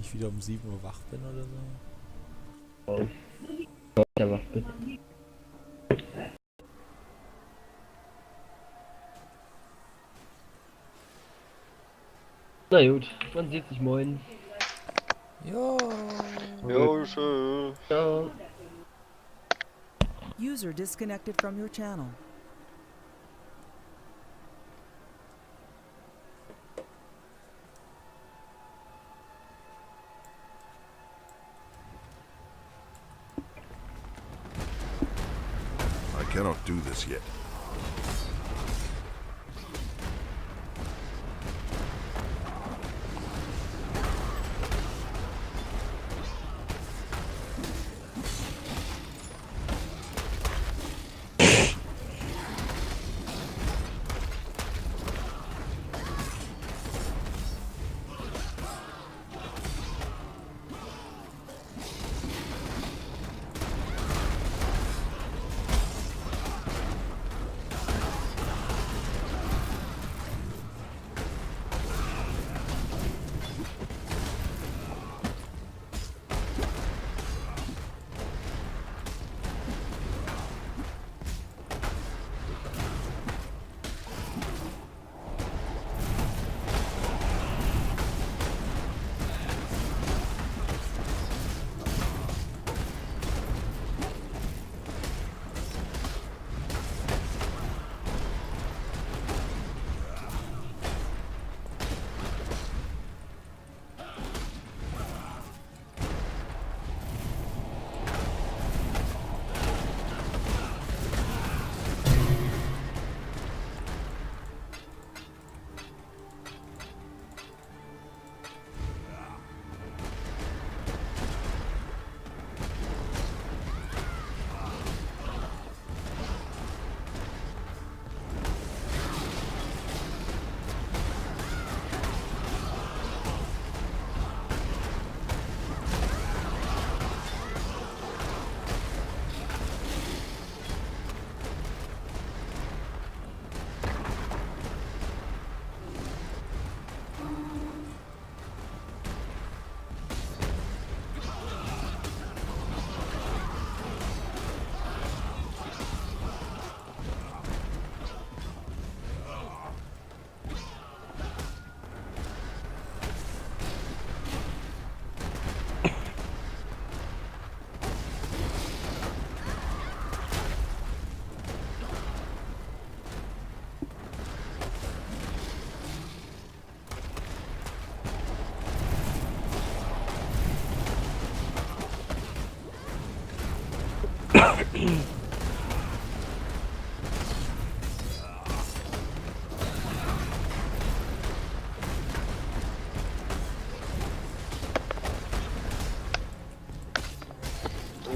wenn ich wieder um 7 Uhr wach bin oder so. Oh. Der wach bin. Na gut, man sieht sich morgen. Jo. Jo, schön. Ciao. User disconnected from your channel. I cannot do this yet.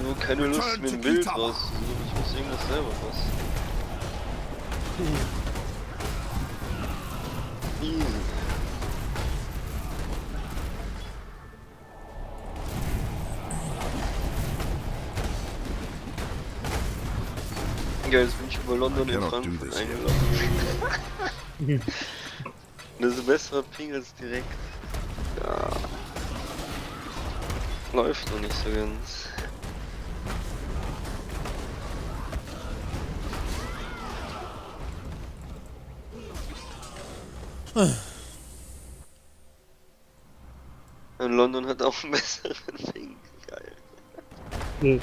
Nur keine Lust, mir ein Bild rauszusuchen. Ich muss irgendwas selber was. Geil, jetzt bin ich über London in Frankfurt eingeladen. Das ist besserer Ping als direkt. Ja. Läuft noch nicht so ganz. Und London hat auch einen besseren Ping. Geil. Nee.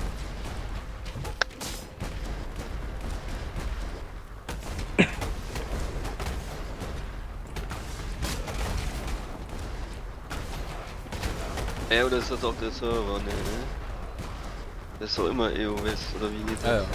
Ja, oder ist das auch der Server, ne? Das ist doch immer EOS, oder wie geht das? Ja.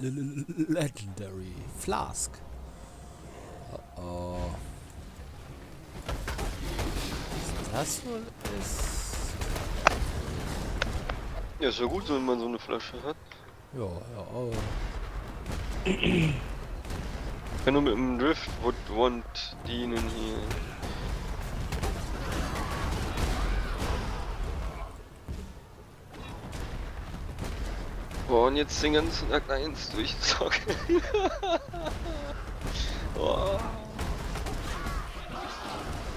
Legendary Flask. Oh. Was das wohl ist? Ja, ist ja gut, wenn man so eine Flasche hat. Ja, ja, oh. Kann nur mit dem Driftwood-Wand dienen hier. Boah, und jetzt den ganzen Akt 1 durchzocken. Boah.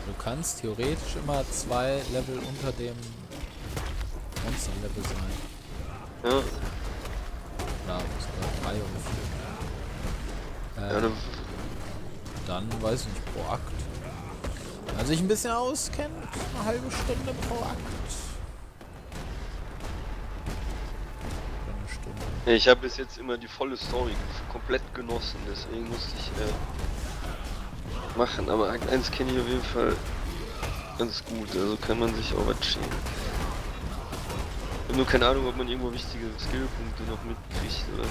Du kannst theoretisch immer 2 Level unter dem Monster-Level sein. Ja. Ja, sogar 3 oder 4. Ja, Dann weiß ich nicht, pro Akt. Wenn sich ein bisschen auskennt, eine halbe Stunde pro Akt. Oder eine Stunde. ich habe bis jetzt immer die volle Story komplett genossen, deswegen musste ich machen, aber Akt 1 kenne ich auf jeden Fall ganz gut, also kann man sich auch was schieben. Ich habe nur keine Ahnung, ob man irgendwo wichtige Skillpunkte noch mitkriegt, oder?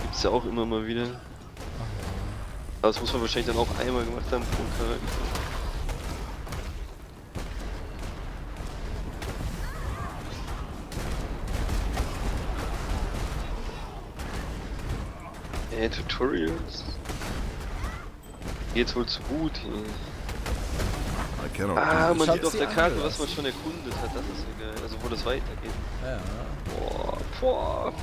Gibt's ja auch immer mal wieder. Aber das muss man wahrscheinlich dann auch einmal gemacht haben pro Charakter. Tutorials. Geht's wohl zu gut hier. Ah, man sieht auf der Karte, was man schon erkundet hat, das ist ja geil. Also wo das weitergeht. Ja. Boah, boah.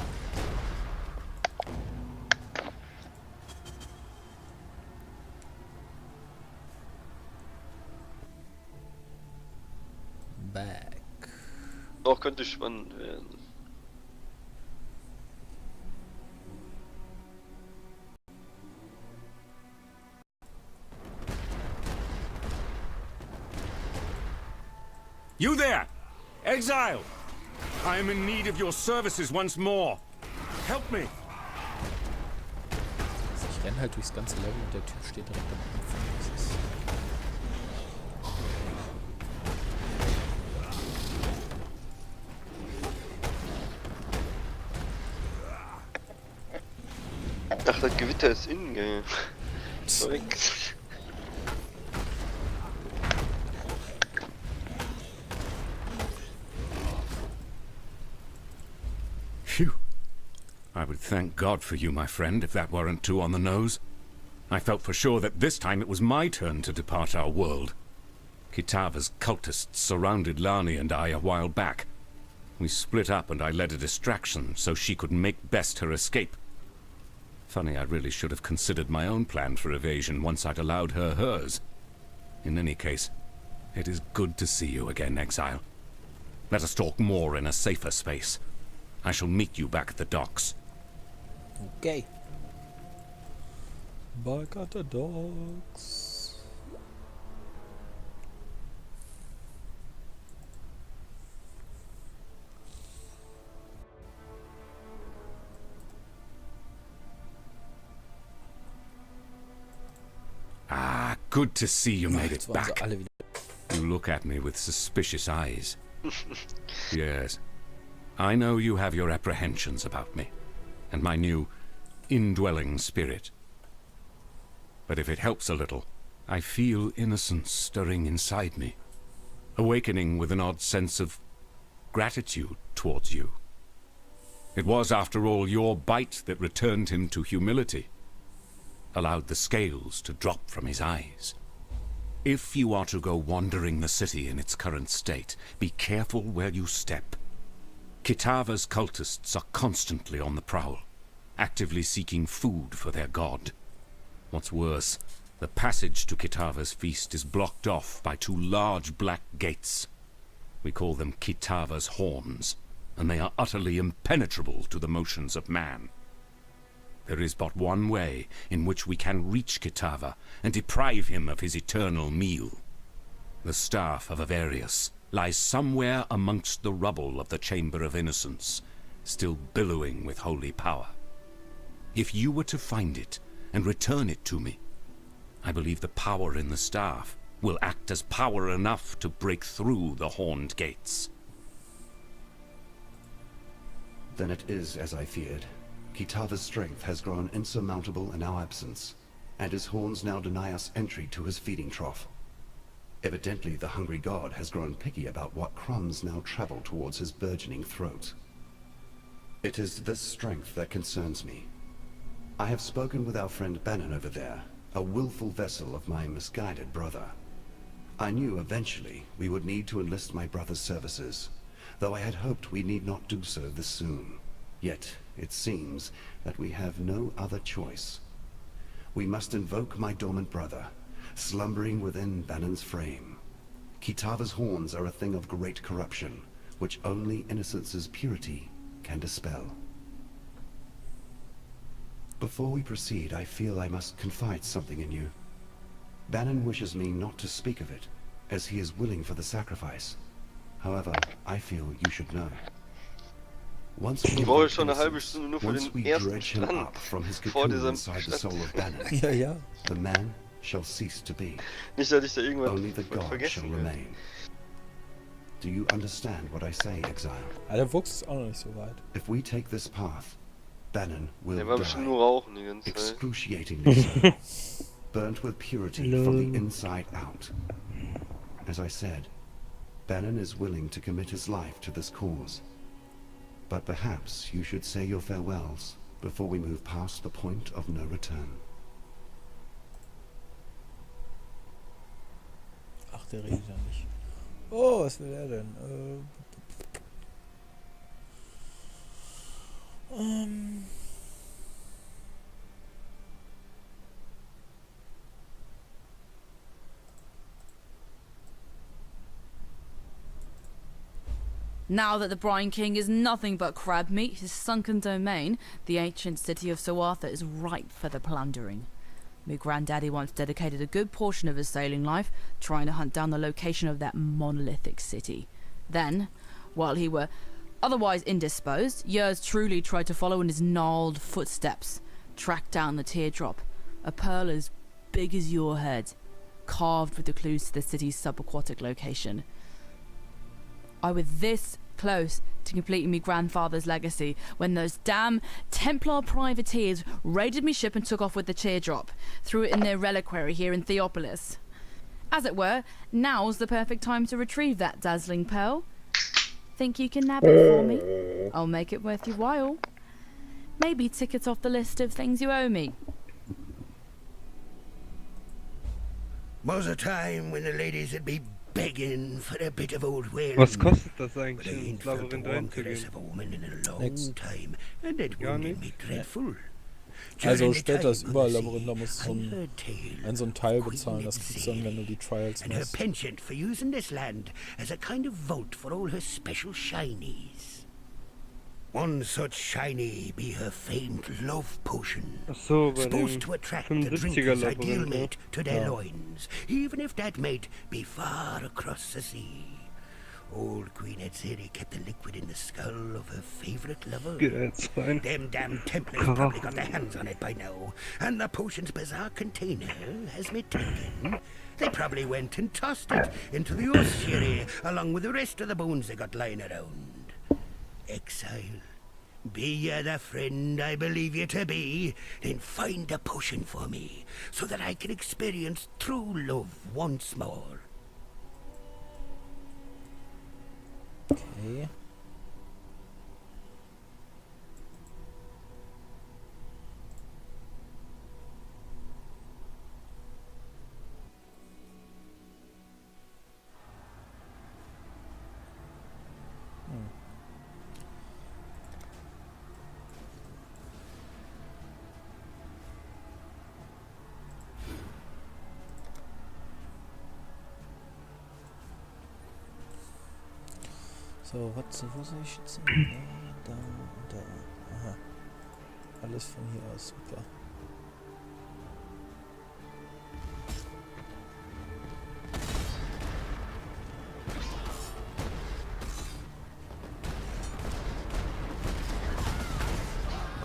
Back. Doch, könnte spannend werden. You there! Exile! I am in need of your services once more. Help me! Ich renne halt durchs ganze Level und der Typ steht direkt am Anfang. Das ist Ach, das Gewitter ist innen, gell. Verrückt. Phew. I would thank God for you, my friend, if that weren't too on the nose. I felt for sure that this time it was my turn to depart our world. Kitava's cultists surrounded Lani and I a while back. We split up and I led a distraction so she could make best her escape. Funny, I really should have considered my own plan for evasion once I'd allowed her hers. In any case, it is good to see you again, Exile. Let us talk more in a safer space. I shall meet you back at the docks. okay. Back at the docks. Ah, good to see you made it Jetzt waren sie back. alle wieder. You look at me with suspicious eyes. Yes. I know you have your apprehensions about me, and my new indwelling spirit. But if it helps a little, I feel innocence stirring inside me, awakening with an odd sense of gratitude towards you. It was, after all, your bite that returned him to humility, allowed the scales to drop from his eyes. If you are to go wandering the city in its current state, be careful where you step. Kitava's cultists are constantly on the prowl, actively seeking food for their god. What's worse, the passage to Kitava's feast is blocked off by 2 large black gates. We call them Kitava's horns, and they are utterly impenetrable to the motions of man. There is but one way in which we can reach Kitava and deprive him of his eternal meal. The staff of Avarius lies somewhere amongst the rubble of the Chamber of Innocence, still billowing with holy power. If you were to find it and return it to me, I believe the power in the staff will act as power enough to break through the horned gates. Then it is as I feared. Kitava's strength has grown insurmountable in our absence, and his horns now deny us entry to his feeding trough. Evidently, the hungry god has grown picky about what crumbs now travel towards his burgeoning throat. It is this strength that concerns me. I have spoken with our friend Bannon over there, a willful vessel of my misguided brother. I knew eventually we would need to enlist my brother's services, though I had hoped we need not do so this soon. Yet, it seems that we have no other choice. We must invoke my dormant brother, slumbering within Bannon's frame. Kitava's horns are a thing of great corruption, which only innocence's purity can dispel. Before we proceed, I feel I must confide something in you. Bannon wishes me not to speak of it, as he is willing for the sacrifice. However, I feel you should know. Once we brauche schon eine halbe Stunde nur für once den we ersten dredge him Strand up from his vor cocoon diesem inside the soul of Bannon, Ja, ja. the man shall cease to be. Nicht, dass ich da irgendwas Only the god shall vergessen will. remain. Do you understand what I say, Exile? Ah, der Wuchs ist auch noch nicht so weit. If we take this path, Bannon will Der war bestimmt die. nur rauchen die ganze Zeit. Excruciatingly so. Burnt with purity from the inside out. As I said, Bannon is willing to commit his life to this cause. But perhaps you should say your farewells before we move past the point of no return. Ach, der redet ja nicht. Oh, was will er denn? Now that the Brine King is nothing but crab meat, his sunken domain, the ancient city of Soartha, is ripe for the plundering. My granddaddy once dedicated a good portion of his sailing life trying to hunt down the location of that monolithic city. Then, while he were otherwise indisposed, yours truly tried to follow in his gnarled footsteps, track down the teardrop, a pearl as big as your head, carved with the clues to the city's subaquatic location. I was this close to completing my grandfather's legacy when those damn Templar privateers raided me ship and took off with the teardrop, threw it in their reliquary here in Theopolis. As it were, now's the perfect time to retrieve that dazzling pearl. Think you can nab it for me? I'll make it worth your while. Maybe tick it off the list of things you owe me. Was a time when the ladies would be begging for a bit of old whaling. Was kostet das But eigentlich, I ins ain't felt the Labyrinth warm caress einzugehen? of a woman in a long Nix. time, and it Gar wounded nichts? me dreadful. Also During the steht das time überall on the Labyrinth, da sea, musst du I so heard tale ein of Teil Queen bezahlen, das kriegst du dann, wenn du die Trials and her machst. penchant for using this land as a kind of vote for all her special shinies. One such shiny be her famed love potion, Ach so, bei dem supposed to attract the 75er drinker's ideal Labyrinth, ne? mate to their Ja. loins, even if that mate be far across the sea. Old Queen had said he kept the liquid in the skull of her favorite lover. Geht jetzt rein. Them damn Templars probably got their hands on it by now, and the potion's bizarre container has me thinking they probably went and tossed it into the ossuary along with the rest of the bones they got lying around. Exile, be ye the friend I believe you to be, then find a potion for me, so that I can experience true love once more. Okay. So, wo soll ich jetzt hin? Da und da. Aha. Alles von hier aus, super.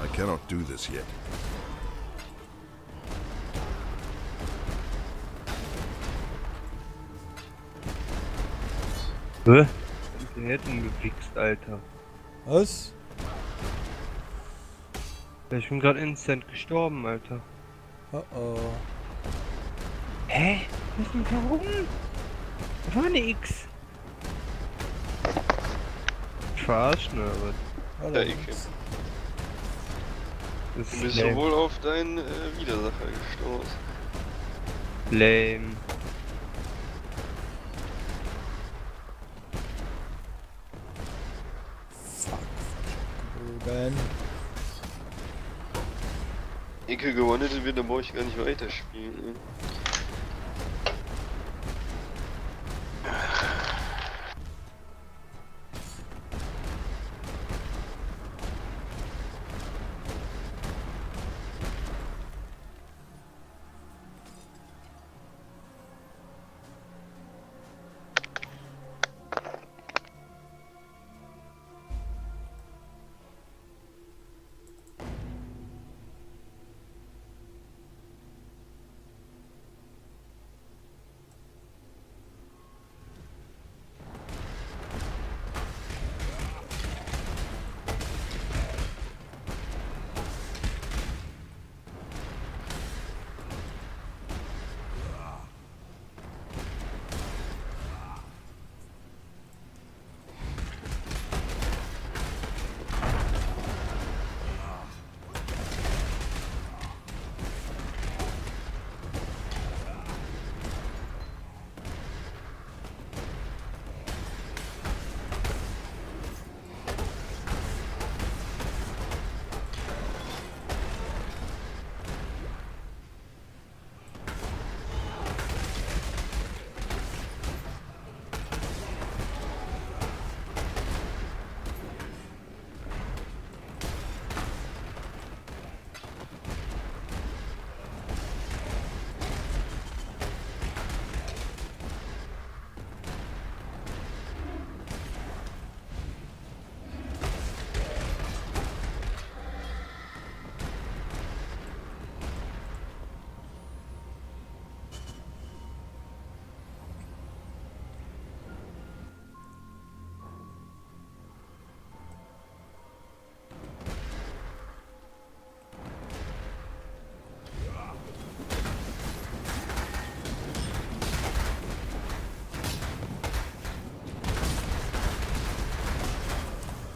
I cannot do this yet. Hä? Der hätte ihn gefixt, Alter. Was? Ich bin gerade instant gestorben, Alter. Oh oh. Hä? Warum? War nix. Verarschen oder was? Oh, Ja, da Icke. links. Das Du ist bist lame. sowohl auf deinen Widersacher gestoßen. Lame. Fuck. Gebogen. Icke gewonnen wird, dann brauche ich gar nicht weiterspielen. Ne?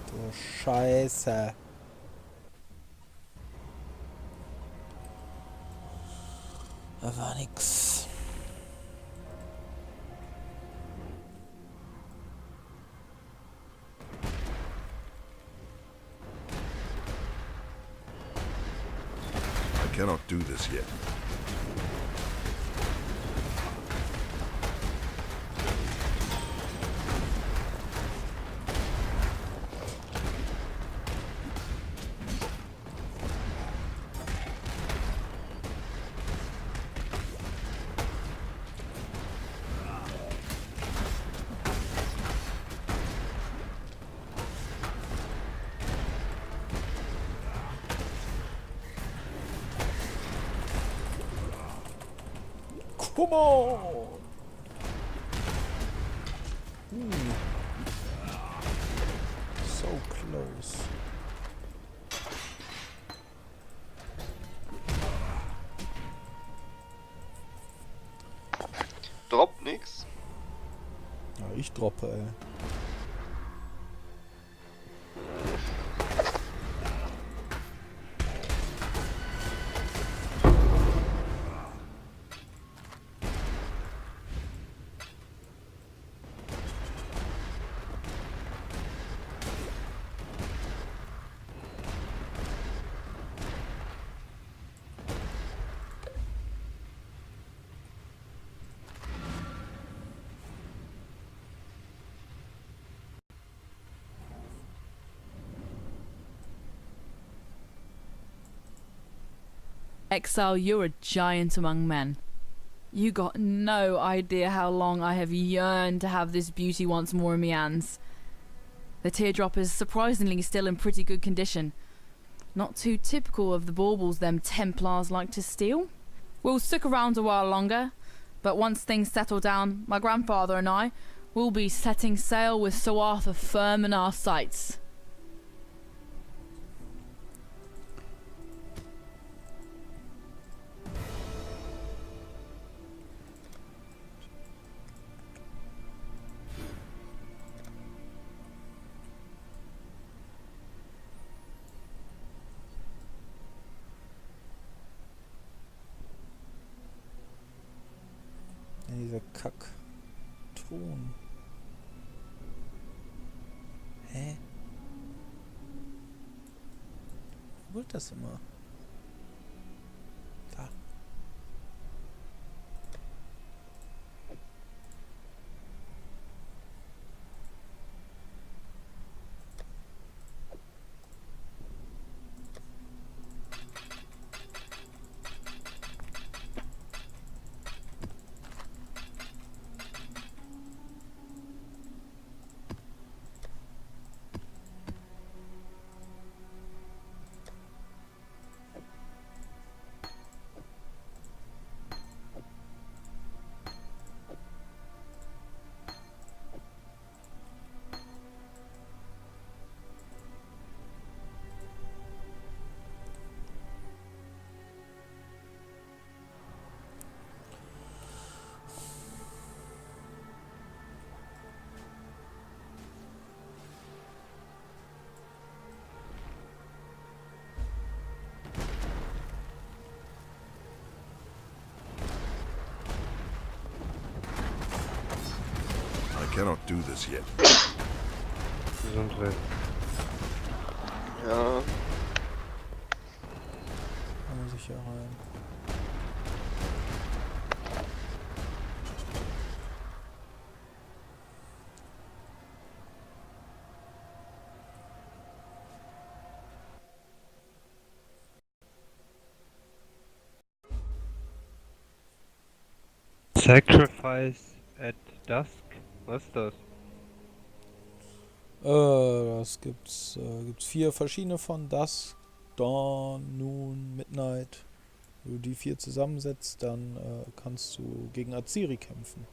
Du Scheiße. Da war nix. I cannot do this yet. Come on! So close. Droppt nix. Ja, ich droppe, ey. Exile, you're a giant among men. You got no idea how long I have yearned to have this beauty once more in me hands. The teardrop is surprisingly still in pretty good condition. Not too typical of the baubles them Templars like to steal. We'll stick around a while longer, but once things settle down, my grandfather and I will be setting sail with Soartha firm in our sights. Kack. Ton. Hä? Wo wird das immer? Da. I cannot do this yet. Gesundheit. Ja, Da muss ich ja rein. Sacrifice at Dusk? Was ist das? Das gibt's 4 verschiedene von. Dusk, Dawn, Noon, Midnight. Wenn du die 4 zusammensetzt, dann kannst du gegen Aziri kämpfen.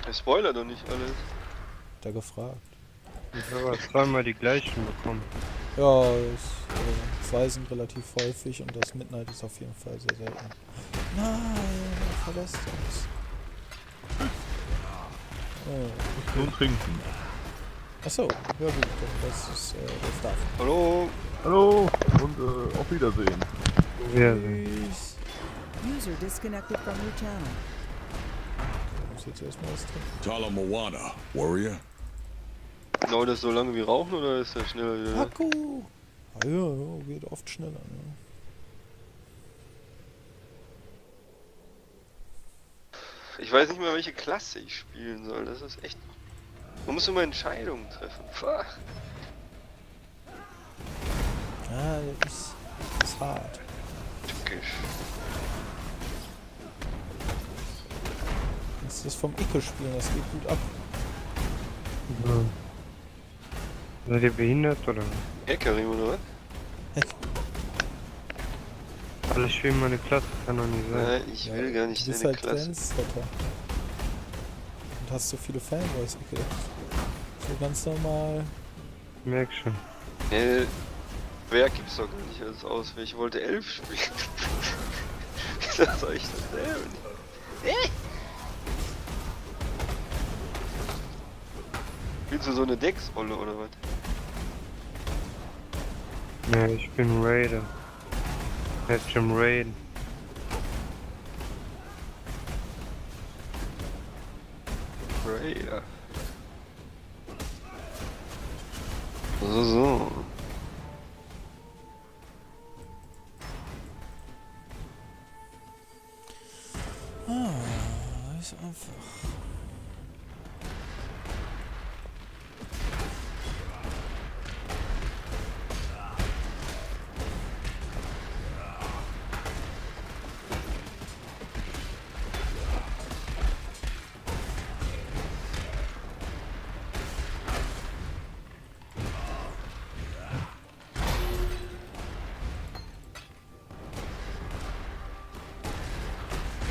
der Spoiler doch nicht alles. Hat er gefragt. Ich habe aber zweimal die gleichen bekommen. Ja, 2 sind relativ häufig und das Midnight ist auf jeden Fall sehr selten. Nein, er verlässt uns. Oh. Nur trinken. Achso, ja gut, dann das ist das darf. Hallo? Hallo und auf Wiedersehen. Ja, Tschüss. User disconnected from your channel. Ich muss jetzt erstmal was trinken. Talamoana, Warrior. Dauert das so lange wie Rauchen oder ist das schneller wieder? Akku! Ah, ja, geht oft schneller. Ne? Ich weiß nicht mal, welche Klasse ich spielen soll. Das ist echt... Man muss immer Entscheidungen treffen. Fuck. Ja, das ist hart. Tückisch. Kannst das vom Icke spielen, das geht gut ab. ja. Seid ihr behindert oder? Hackerim oder was? Alle schwimmen meine Klasse, kann doch nicht sein. Nein, ich will gar nicht Du bist deine halt Klasse. Trendsetter. Und hast so viele Fanboys, Icke. So ganz normal. Merk schon. Wer gibt's doch gar nicht alles aus? Ich wollte 11 spielen. Was soll ich das selber nicht? Spielst du so eine Decksrolle oder was? Ja, ich bin Raider. Jetzt schon Raiden. Raider. So. Ist einfach.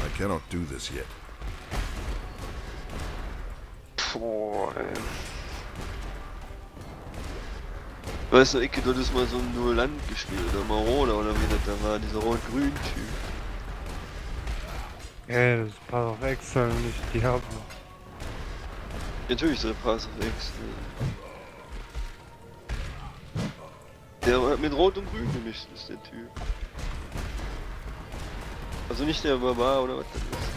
I cannot do this yet. Boah, ey. Weißt du, Icke, du hattest mal so ein Duellant gespielt, oder Marauder, oder wie das da war, dieser rot-grün-Typ. Ja, das passt auf Exile, nicht Diablo. Natürlich ist der Pass auf X. Der hat mit Rot und Grün gemischt ist der Typ. Also nicht der Barbar oder was das ist.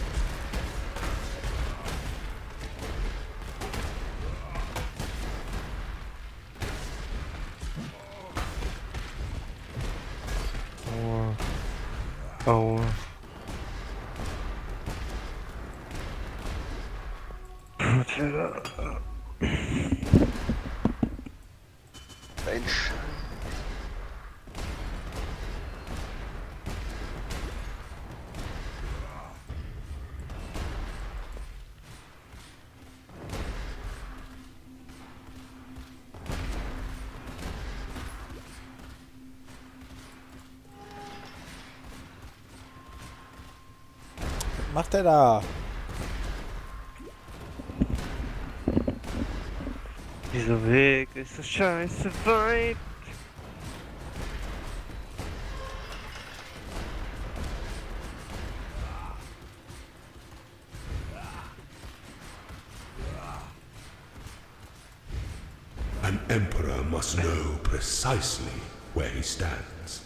Oh. Ein Sch Was macht er da? Dieser Weg ist so scheiße weit. An emperor must know precisely where he stands.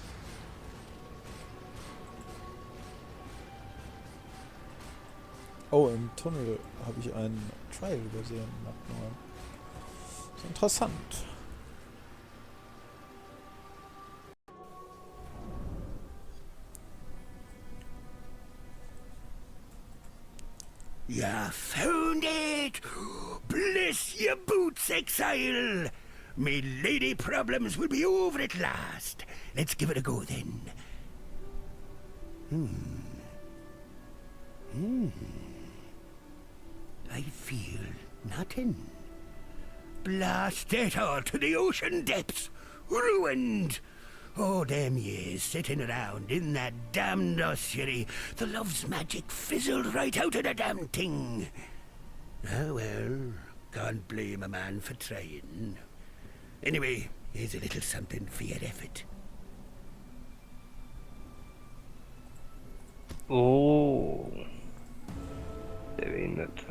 Oh, im Tunnel habe ich einen Trial übersehen. Das ist interessant. You found it! Bless your boots, Exile! Me lady problems will be over at last. Let's give it a go then. I feel nothing. Blast it all to the ocean depths! Ruined! Oh, them years sitting around in that damned ossuary, the love's magic fizzled right out of the damn thing. Ah, well, can't blame a man for trying. Anyway, here's a little something for your effort. Oh. Der Behinderte.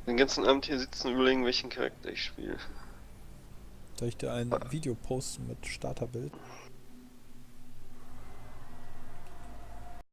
Den ganzen Abend hier sitzen und überlegen, welchen Charakter ich spiele. Soll ich dir ein Video posten mit Starterbild?